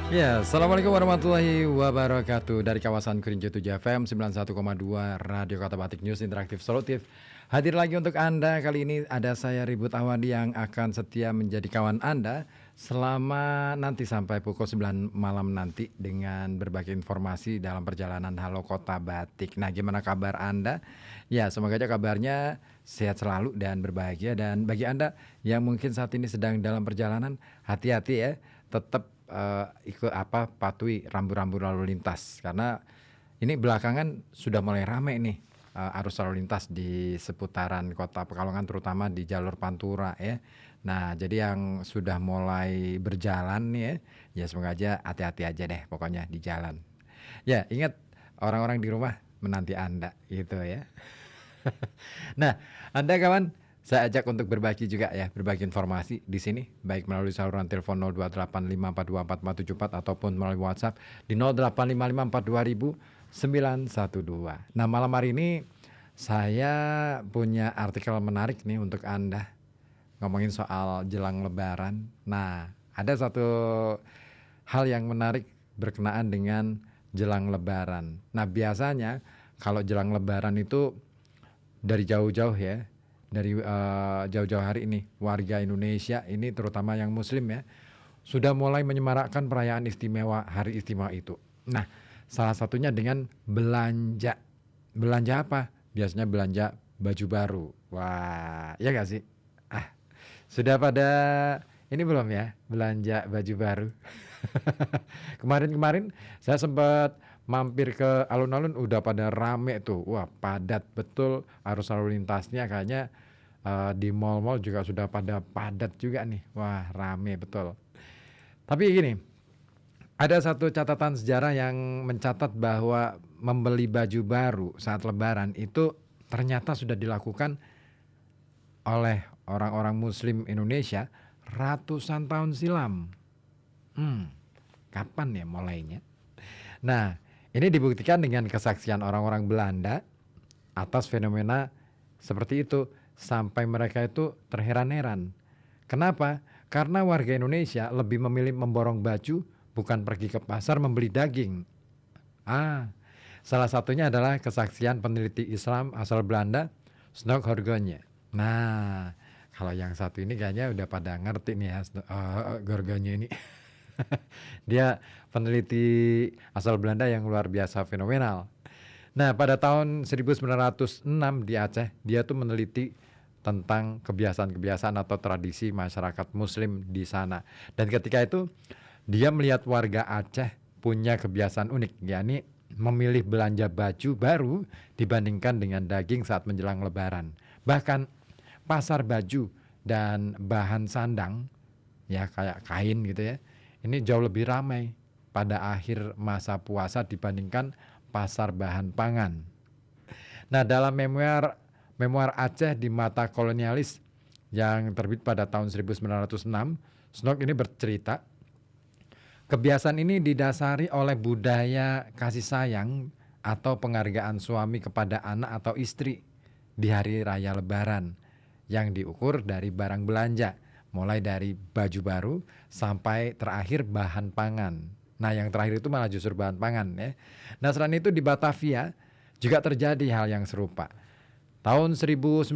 Ya, Assalamualaikum warahmatullahi wabarakatuh. Dari kawasan Kerinci 7 FM 91,2 Radio Kota Batik News Interaktif Solutif. Hadir lagi untuk Anda. Kali ini ada saya Ribut Awadi yang akan setia menjadi kawan Anda selama nanti sampai pukul 9 malam nanti dengan berbagai informasi dalam perjalanan Halo Kota Batik. Nah, gimana kabar Anda? Ya, semoga aja kabarnya sehat selalu dan berbahagia. Dan bagi Anda yang mungkin saat ini sedang dalam perjalanan, hati-hati ya. Tetap patuhi rambu-rambu lalu lintas karena ini belakangan sudah mulai rame nih arus lalu lintas di seputaran Kota Pekalongan terutama di jalur Pantura ya. Nah, jadi yang sudah mulai berjalan nih ya semoga aja hati-hati aja deh pokoknya di jalan. Ya, ingat orang-orang di rumah menanti Anda gitu ya. Nah, Anda kawan, saya ajak untuk berbagi juga ya, berbagi informasi di sini, baik melalui saluran telepon 0285424474 ataupun melalui WhatsApp di 0855420912. Nah, malam hari ini saya punya artikel menarik nih untuk Anda ngomongin soal jelang Lebaran. Nah, ada satu hal yang menarik berkenaan dengan jelang Lebaran. Nah, biasanya kalau jelang Lebaran itu dari jauh-jauh ya, dari jauh-jauh hari ini warga Indonesia ini terutama yang Muslim ya sudah mulai menyemarakkan perayaan istimewa hari istimewa itu. Nah, salah satunya dengan belanja. Belanja apa? Biasanya belanja baju baru. Wah, ya gak sih? Ah, sudah pada ini belum ya belanja baju baru? Kemarin-kemarin saya sempat mampir ke alun-alun udah pada rame tuh. Wah, padat betul arus lalu lintasnya kayaknya di mal-mal juga sudah pada padat juga nih. Wah, rame betul. Tapi gini, ada satu catatan sejarah yang mencatat bahwa membeli baju baru saat Lebaran itu ternyata sudah dilakukan oleh orang-orang Muslim Indonesia ratusan tahun silam. Kapan ya mulainya? Nah, ini dibuktikan dengan kesaksian orang-orang Belanda atas fenomena seperti itu sampai mereka itu terheran-heran. Kenapa? Karena warga Indonesia lebih memilih memborong baju bukan pergi ke pasar membeli daging. Salah satunya adalah kesaksian peneliti Islam asal Belanda, Snok Horgonje. Nah, kalau yang satu ini kayaknya udah pada ngerti nih ya, Gorgonje ini. Dia peneliti asal Belanda yang luar biasa fenomenal. Nah, pada tahun 1906 di Aceh, dia tuh meneliti tentang kebiasaan-kebiasaan atau tradisi masyarakat Muslim di sana. Dan ketika itu dia melihat warga Aceh punya kebiasaan unik, yakni memilih belanja baju baru dibandingkan dengan daging saat menjelang Lebaran. Bahkan pasar baju dan bahan sandang ya kayak kain gitu ya, ini jauh lebih ramai pada akhir masa puasa dibandingkan pasar bahan pangan. Nah, dalam memoir Aceh di Mata Kolonialis yang terbit pada tahun 1906, Snok ini bercerita, kebiasaan ini didasari oleh budaya kasih sayang atau penghargaan suami kepada anak atau istri di hari raya Lebaran yang diukur dari barang belanja, mulai dari baju baru sampai terakhir bahan pangan. Nah, yang terakhir itu malah justru bahan pangan ya. Nah, selain itu di Batavia juga terjadi hal yang serupa. Tahun 1904,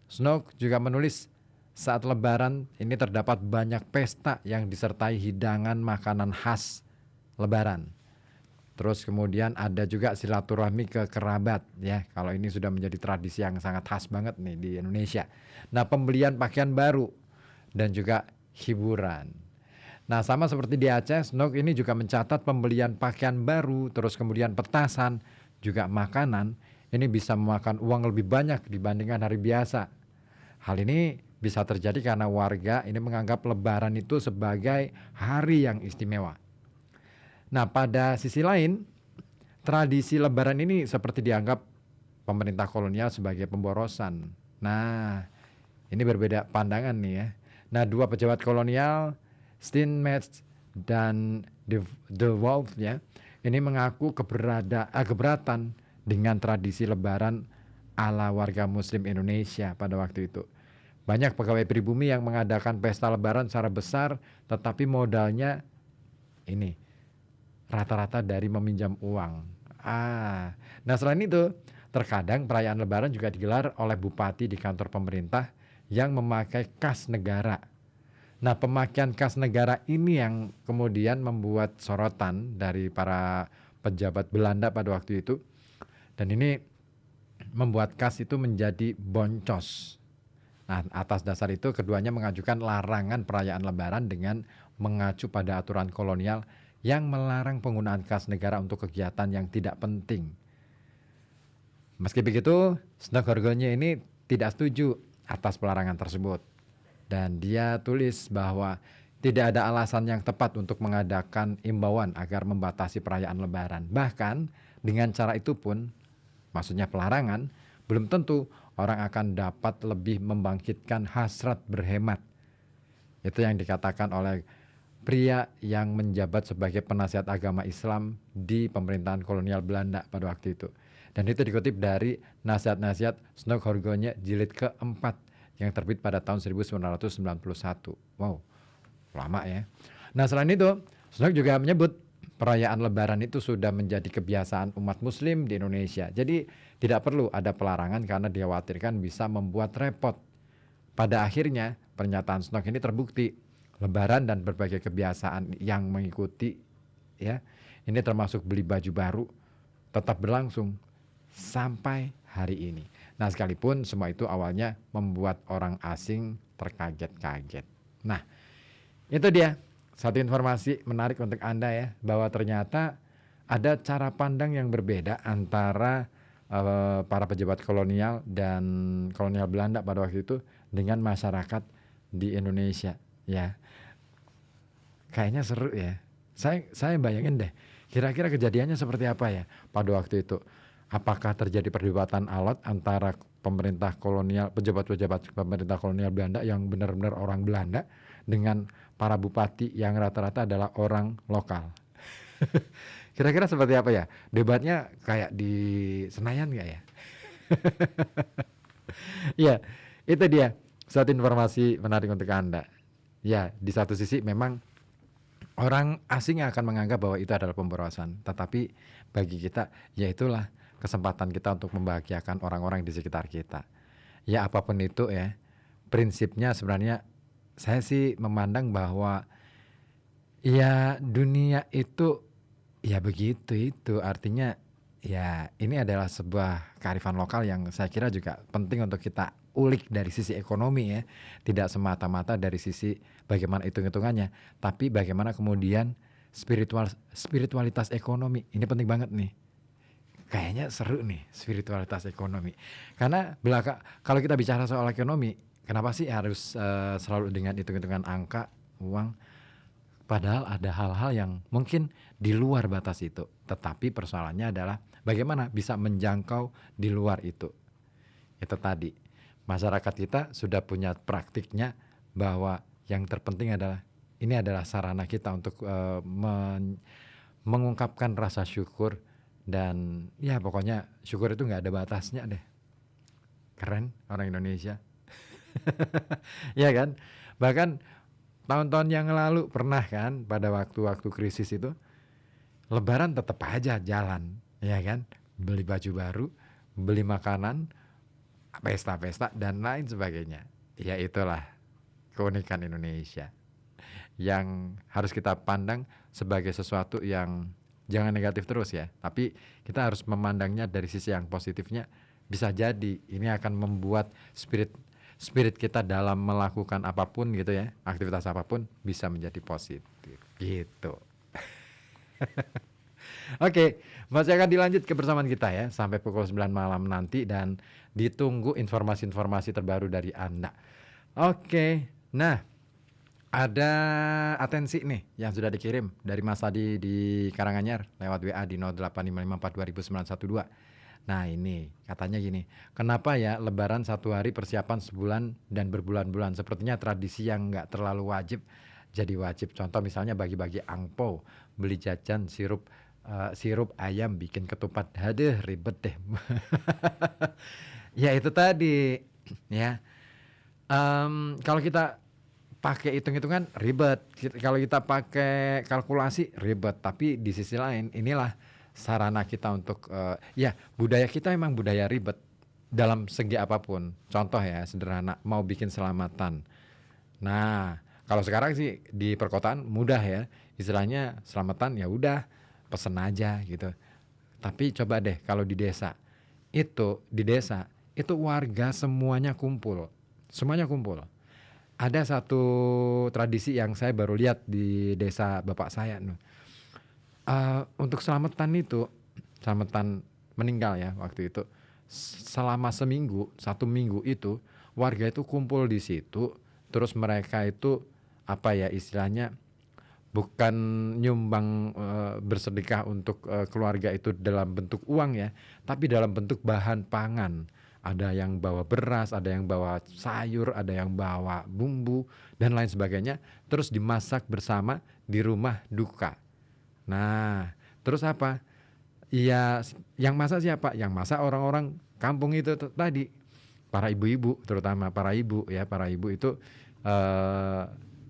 Snook juga menulis saat Lebaran ini terdapat banyak pesta yang disertai hidangan makanan khas Lebaran. Terus kemudian ada juga silaturahmi ke kerabat ya. Kalau ini sudah menjadi tradisi yang sangat khas banget nih di Indonesia. Nah, pembelian pakaian baru dan juga hiburan. Nah, sama seperti di Aceh, Snook ini juga mencatat pembelian pakaian baru, terus kemudian petasan, juga makanan. Ini bisa memakan uang lebih banyak dibandingkan hari biasa. Hal ini bisa terjadi karena warga ini menganggap Lebaran itu sebagai hari yang istimewa. Nah, pada sisi lain, tradisi Lebaran ini seperti dianggap pemerintah kolonial sebagai pemborosan. Nah, ini berbeda pandangan nih ya. Nah, dua pejabat kolonial, Steinmetz dan De Wolf ya, ini mengaku keberatan dengan tradisi Lebaran ala warga Muslim Indonesia pada waktu itu. Banyak pegawai pribumi yang mengadakan pesta Lebaran secara besar, tetapi modalnya ini rata-rata dari meminjam uang. Nah selain itu, terkadang perayaan Lebaran juga digelar oleh bupati di kantor pemerintah yang memakai kas negara. Nah, pemakaian kas negara ini yang kemudian membuat sorotan dari para pejabat Belanda pada waktu itu. Dan ini membuat kas itu menjadi boncos. Nah, atas dasar itu keduanya mengajukan larangan perayaan Lebaran dengan mengacu pada aturan kolonial yang melarang penggunaan kas negara untuk kegiatan yang tidak penting. Meski begitu, Snogorgonye ini tidak setuju atas pelarangan tersebut. Dan dia tulis bahwa tidak ada alasan yang tepat untuk mengadakan imbauan agar membatasi perayaan Lebaran. Bahkan dengan cara itu pun, maksudnya pelarangan, belum tentu orang akan dapat lebih membangkitkan hasrat berhemat. Itu yang dikatakan oleh pria yang menjabat sebagai penasihat agama Islam di pemerintahan kolonial Belanda pada waktu itu. Dan itu dikutip dari nasihat-nasihat Snogorgonye jilid keempat yang terbit pada tahun 1991. Wow, lama ya. Nah selain itu, Snog juga menyebut perayaan Lebaran itu sudah menjadi kebiasaan umat Muslim di Indonesia. Jadi tidak perlu ada pelarangan karena dikhawatirkan bisa membuat repot. Pada akhirnya pernyataan Snog ini terbukti. Lebaran dan berbagai kebiasaan yang mengikuti, ya, ini termasuk beli baju baru, tetap berlangsung sampai hari ini. Nah sekalipun semua itu awalnya membuat orang asing terkaget-kaget. Nah itu dia satu informasi menarik untuk Anda ya, bahwa ternyata ada cara pandang yang berbeda antara para pejabat kolonial dan kolonial Belanda pada waktu itu dengan masyarakat di Indonesia ya. Kayaknya seru ya. Saya bayangin deh, kira-kira kejadiannya seperti apa ya pada waktu itu. Apakah terjadi perdebatan alot antara pemerintah kolonial, pejabat-pejabat pemerintah kolonial Belanda yang benar-benar orang Belanda dengan para bupati yang rata-rata adalah orang lokal. Kira-kira seperti apa ya? Debatnya kayak di Senayan nggak ya? Ya, itu dia satu informasi menarik untuk Anda. Ya, di satu sisi memang orang asing akan menganggap bahwa itu adalah pemborosan, tetapi bagi kita, ya itulah kesempatan kita untuk membahagiakan orang-orang di sekitar kita. Ya apapun itu ya, prinsipnya sebenarnya saya sih memandang bahwa ya dunia itu ya begitu itu. Artinya ya ini adalah sebuah kearifan lokal yang saya kira juga penting untuk kita ulik dari sisi ekonomi ya. Tidak semata-mata dari sisi bagaimana hitung-hitungannya, tapi bagaimana kemudian spiritualitas ekonomi. Ini penting banget nih. Kayaknya seru nih spiritualitas ekonomi. Karena kalau kita bicara soal ekonomi, kenapa sih harus selalu dengan hitung-hitungan angka, uang? Padahal ada hal-hal yang mungkin di luar batas itu. Tetapi persoalannya adalah bagaimana bisa menjangkau di luar itu. Itu tadi, masyarakat kita sudah punya praktiknya bahwa yang terpenting adalah ini adalah sarana kita untuk mengungkapkan rasa syukur. Dan ya pokoknya syukur itu gak ada batasnya deh. Keren orang Indonesia. Ya kan? Bahkan tahun-tahun yang lalu pernah kan pada waktu-waktu krisis itu Lebaran tetap aja jalan, ya kan? Beli baju baru, beli makanan, pesta-pesta dan lain sebagainya. Ya itulah keunikan Indonesia yang harus kita pandang sebagai sesuatu yang jangan negatif terus ya, tapi kita harus memandangnya dari sisi yang positifnya. Bisa jadi ini akan membuat spirit kita dalam melakukan apapun gitu ya, aktivitas apapun bisa menjadi positif gitu. Oke, masih akan dilanjut kebersamaan kita ya sampai pukul 9 malam nanti dan ditunggu informasi-informasi terbaru dari Anda. Oke, nah ada atensi nih yang sudah dikirim dari Mas Adi di Karanganyar lewat WA di 0855420912. Nah ini katanya gini, kenapa ya Lebaran 1 hari persiapan sebulan dan berbulan-bulan? Sepertinya tradisi yang gak terlalu wajib jadi wajib. Contoh misalnya bagi-bagi angpau, beli jajan sirup ayam, bikin ketupat. Aduh ribet deh. Ya itu tadi ya. Kalau kita pakai hitung-hitungan ribet. Kalau kita pakai kalkulasi ribet, tapi di sisi lain inilah sarana kita untuk ya budaya kita emang budaya ribet dalam segi apapun. Contoh ya sederhana, mau bikin selamatan. Nah, kalau sekarang sih di perkotaan mudah ya. Istilahnya selamatan ya udah pesen aja gitu. Tapi coba deh kalau di desa. Di desa itu warga semuanya kumpul. Semuanya kumpul. Ada satu tradisi yang saya baru lihat di desa bapak saya. Untuk selamatan meninggal ya waktu itu. Selama seminggu, 1 minggu itu warga itu kumpul di situ. Terus mereka itu apa ya istilahnya bukan nyumbang bersedekah untuk keluarga itu dalam bentuk uang ya, tapi dalam bentuk bahan pangan. Ada yang bawa beras, ada yang bawa sayur, ada yang bawa bumbu dan lain sebagainya. Terus dimasak bersama di rumah duka. Nah, terus apa? Iya, yang masak siapa? Yang masak orang-orang kampung itu tadi, para ibu-ibu, terutama para ibu ya, para ibu itu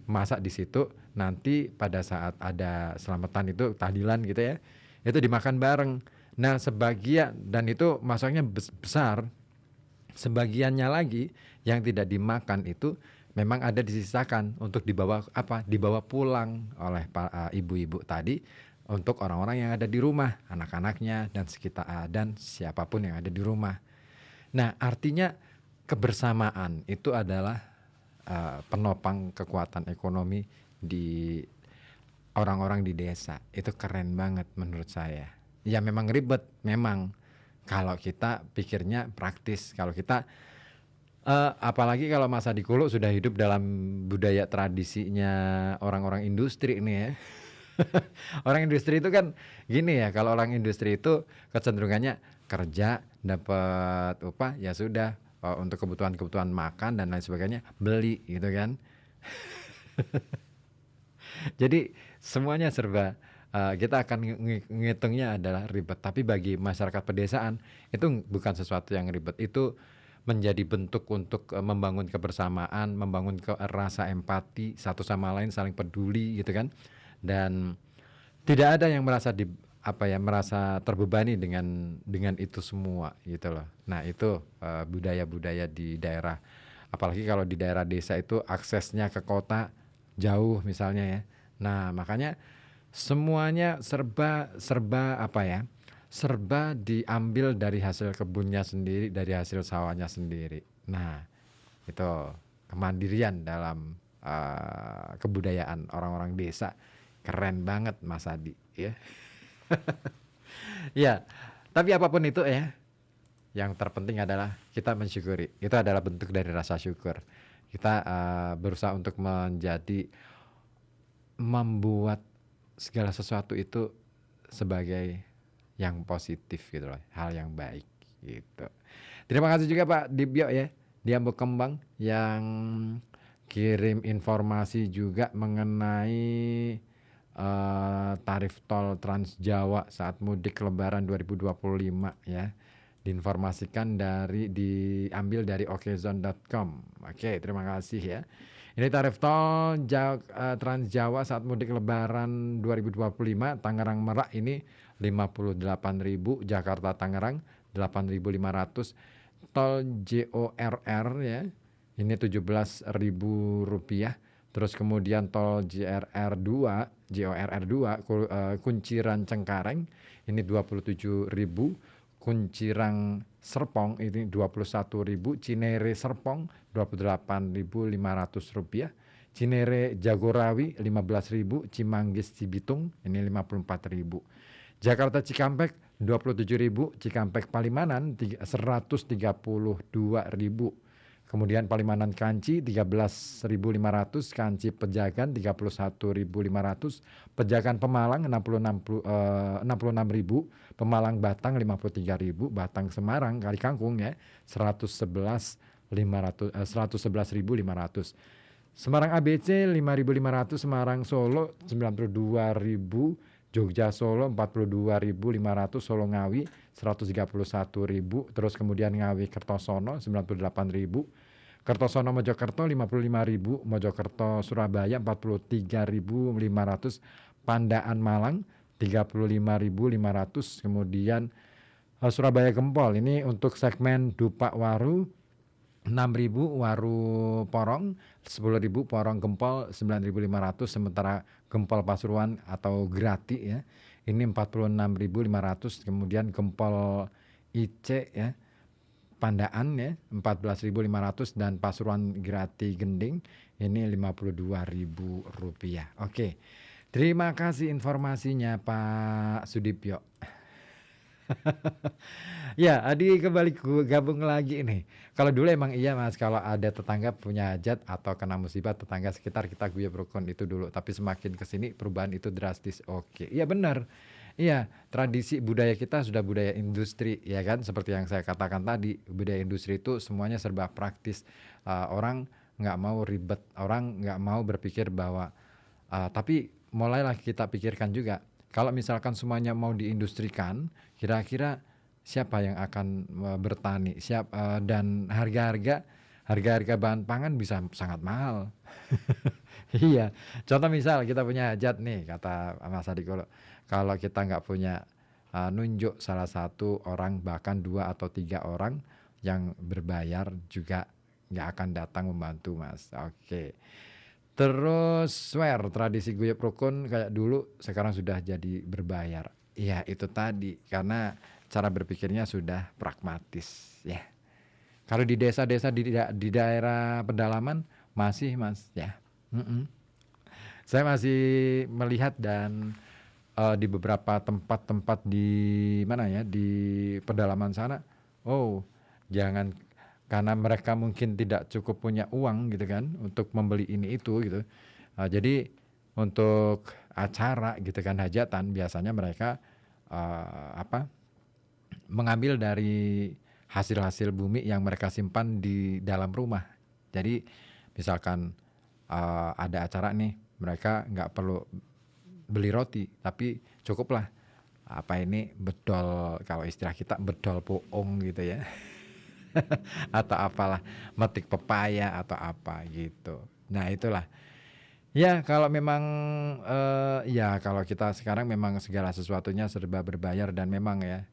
masak di situ. Nanti pada saat ada selamatan itu tahlilan gitu ya, itu dimakan bareng. Nah sebagian, dan itu masaknya besar. Sebagiannya lagi yang tidak dimakan itu memang ada disisakan untuk dibawa pulang oleh ibu-ibu tadi untuk orang-orang yang ada di rumah, anak-anaknya dan sekitar dan siapapun yang ada di rumah. Nah artinya kebersamaan itu adalah penopang kekuatan ekonomi di orang-orang di desa. Itu keren banget menurut saya. Ya memang ribet, memang kalau kita pikirnya praktis. Kalau kita apalagi kalau Mas Adikulu sudah hidup dalam budaya tradisinya orang-orang industri ini ya. Orang industri itu kan gini ya, kalau orang industri itu kecenderungannya kerja dapat upah ya sudah, untuk kebutuhan-kebutuhan makan dan lain sebagainya beli gitu kan. Jadi semuanya serba kita akan ngitungnya adalah ribet, tapi bagi masyarakat pedesaan itu bukan sesuatu yang ribet. Itu menjadi bentuk untuk membangun kebersamaan, membangun rasa empati satu sama lain, saling peduli gitu kan. Dan tidak ada yang merasa terbebani dengan itu semua gitu loh. Nah, itu budaya-budaya di daerah. Apalagi kalau di daerah desa itu aksesnya ke kota jauh misalnya ya. Nah, makanya semuanya serba diambil dari hasil kebunnya sendiri, dari hasil sawahnya sendiri. Nah, itu kemandirian dalam kebudayaan orang-orang desa. Keren banget Mas Adi ya. Ya, tapi apapun itu ya, yang terpenting adalah kita mensyukuri. Itu adalah bentuk dari rasa syukur. Kita berusaha untuk membuat segala sesuatu itu sebagai yang positif gitu loh, hal yang baik gitu. Terima kasih juga Pak Dibyo ya, dia berkembang yang kirim informasi juga mengenai tarif tol Trans Jawa saat mudik Lebaran 2025 ya. Diinformasikan diambil dari okezone.com. Oke, terima kasih ya. Ini tarif tol Trans Jawa saat mudik Lebaran 2025 Tangerang Merak ini 58.000, Jakarta Tangerang 8.500. Tol JORR ya, ini 17.000 rupiah. Terus kemudian tol JORR 2 Kunciran Cengkareng ini 27.000, Kunciran Serpong ini 21.000, Cinere Serpong 28.500 rupiah, Cinere Jagorawi 15.000, Cimanggis Cibitung ini 54.000, Jakarta Cikampek 27.000, Cikampek Palimanan 132.000. Kemudian Palimanan Kanci 13.500, Kanci Pejagan 31.500, Pejagan Pemalang 66.000, Pemalang Batang 53.000, Batang Semarang Kalikangkung ya 111.500, Semarang ABC 5.500, Semarang Solo 92.000, Jogja Solo 42.500, Solo Ngawi 131.000, terus kemudian Ngawi Kertosono 98.000, Kertosono Mojokerto 55.000, Mojokerto Surabaya 43.500, Pandaan Malang 35.500, kemudian Surabaya Gempol ini untuk segmen Dupak Waru 6.000, Waru Porong 10.000, Porong Gempol 9.500, sementara Gempol Pasuruan atau Grati ya ini 46.500, kemudian Gempol IC ya Pandaan ya 14.500, dan Pasuruan Grati Gending ini Rp52.000. Oke. Terima kasih informasinya Pak Sudipyo. Ya, Adi kembali gabung lagi nih. Kalau dulu emang iya Mas, kalau ada tetangga punya hajat atau kena musibah tetangga sekitar kita guyub rukun itu dulu. Tapi semakin kesini perubahan itu drastis. Oke, iya benar. Iya, tradisi budaya kita sudah budaya industri ya kan. Seperti yang saya katakan tadi, budaya industri itu semuanya serba praktis. Orang nggak mau ribet, orang nggak mau berpikir bahwa tapi mulailah kita pikirkan juga. Kalau misalkan semuanya mau diindustrikan, kira-kira siapa yang akan bertani? Dan harga-harga bahan pangan bisa sangat mahal. Iya. Contoh misal kita punya hajat nih, kata Mas Adi kalau kita nggak punya nunjuk salah satu orang, bahkan 2 atau 3 orang yang berbayar juga nggak akan datang membantu Mas. Oke. Terus swear, tradisi guyub rukun kayak dulu sekarang sudah jadi berbayar. Iya itu tadi, karena cara berpikirnya sudah pragmatis ya. Kalau di desa-desa di daerah pedalaman masih Mas ya. Saya masih melihat dan di beberapa tempat-tempat di mana ya, di pedalaman sana. Oh, jangan karena mereka mungkin tidak cukup punya uang gitu kan untuk membeli ini itu gitu. Jadi untuk acara gitu kan hajatan biasanya mereka mengambil dari hasil-hasil bumi yang mereka simpan di dalam rumah. Jadi misalkan ada acara nih, mereka nggak perlu beli roti, tapi cukuplah bedol, kalau istilah kita bedol poong gitu ya. Atau apalah, metik pepaya atau apa gitu. Nah itulah. Ya kalau memang ya kalau kita sekarang memang segala sesuatunya serba berbayar dan memang ya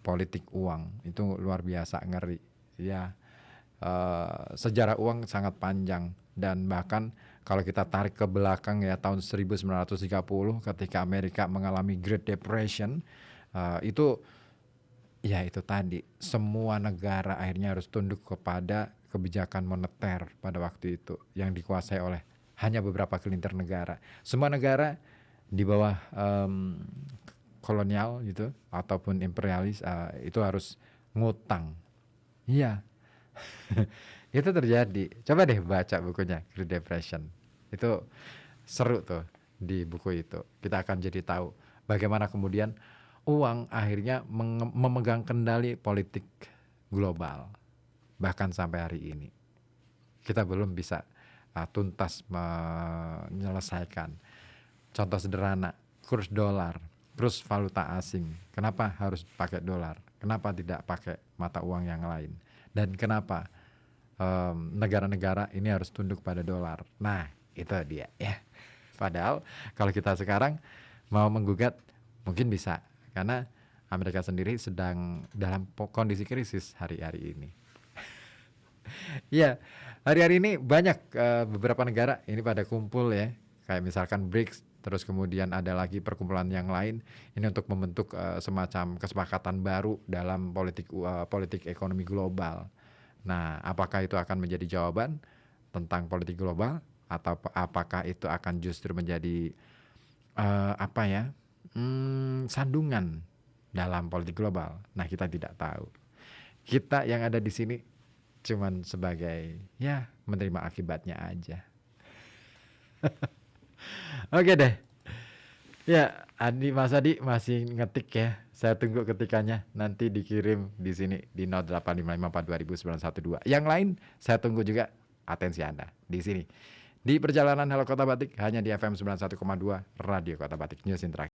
politik uang itu luar biasa ngeri. Ya sejarah uang sangat panjang dan bahkan kalau kita tarik ke belakang ya tahun 1930 ketika Amerika mengalami Great Depression itu ya itu tadi, semua negara akhirnya harus tunduk kepada kebijakan moneter pada waktu itu yang dikuasai oleh hanya beberapa gelintir negara. Semua negara di bawah kolonial gitu ataupun imperialis itu harus ngutang. Iya. Itu terjadi. Coba deh baca bukunya Great Depression. Itu seru tuh di buku itu. Kita akan jadi tahu bagaimana kemudian uang akhirnya memegang kendali politik global. Bahkan sampai hari ini kita belum bisa tuntas menyelesaikan. Contoh sederhana, kurs dolar, kurs valuta asing. Kenapa harus pakai dolar? Kenapa tidak pakai mata uang yang lain? Dan kenapa negara-negara ini harus tunduk pada dolar? Nah, itu dia ya. Padahal kalau kita sekarang mau menggugat mungkin bisa, karena Amerika sendiri sedang dalam kondisi krisis hari-hari ini. Ya, hari-hari ini banyak beberapa negara ini pada kumpul ya, kayak misalkan BRICS, terus kemudian ada lagi perkumpulan yang lain ini untuk membentuk semacam kesepakatan baru dalam politik ekonomi global. Nah, apakah itu akan menjadi jawaban tentang politik global atau apakah itu akan justru menjadi sandungan dalam politik global? Nah, kita tidak tahu. Kita yang ada di sini cuman sebagai ya menerima akibatnya aja. Oke deh. Ya, Mas Adi masih ngetik ya. Saya tunggu ketikanya nanti dikirim di sini di 0855420912. Yang lain saya tunggu juga atensi Anda di sini. Di perjalanan Halo Kota Batik hanya di FM 91,2 Radio Kota Batik News Interaksi.